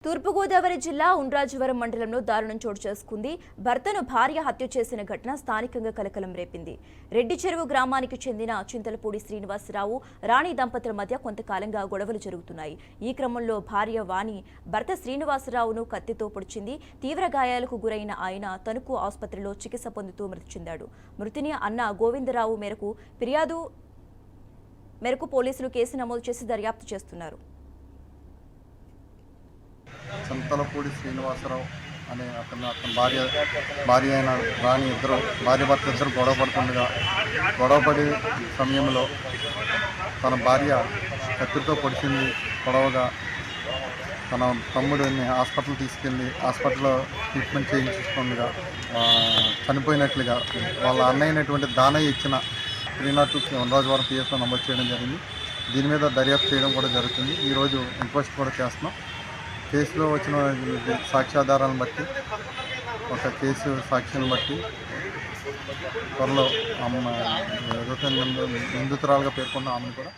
తూర్పుగోదావరి జిల్లా ఉండ్రాజవరం మండలంలో దారుణం చోటు చేసుకుంది. భర్తను భార్య హత్య చేసిన ఘటన స్థానికంగా కలకలం రేపింది. రెడ్డి చెరువు గ్రామానికి చెందిన చింతలపూడి శ్రీనివాసరావు, రాణి దంపతుల మధ్య కొంతకాలంగా గొడవలు జరుగుతున్నాయి. ఈ క్రమంలో భార్య వాణి భర్త శ్రీనివాసరావును కత్తితో పొడిచింది. తీవ్ర గాయాలకు గురైన ఆయన తణుకు ఆసుపత్రిలో చికిత్స పొందుతూ మృతి చెందాడు. మృతిని అన్న గోవిందరావు ఫిర్యాదు మేరకు పోలీసులు కేసు నమోదు చేసి దర్యాప్తు చేస్తున్నారు. చింతలపూడి శ్రీనివాసరావు అనే అతని భార్య అయిన రాణి భర్త ఇద్దరు గొడవపడే సమయంలో తన భార్య కత్తితో పొడిచింది. గొడవగా తన తమ్ముడిని హాస్పిటల్ తీసుకెళ్ళి హాస్పిటల్లో ట్రీట్మెంట్ చేయించుకుండగా చనిపోయినట్లుగా వాళ్ళ అన్నయ్యనటువంటి దానయ్య ఇచ్చిన 302 ఉండ్రాజవరం పిఎస్లో నమోదు చేయడం జరిగింది. దీని మీద దర్యాప్తు చేయడం కూడా జరుగుతుంది. ఈరోజు ఇంక్వెస్ట్ కూడా చేస్తున్నాం. కేసులో వచ్చిన సాక్ష్యాధారాలను బట్టి కేసు సాక్ష్యాలను బట్టి త్వరలో నిందితురాలుగా పేర్కొన్న ఆమెను కూడా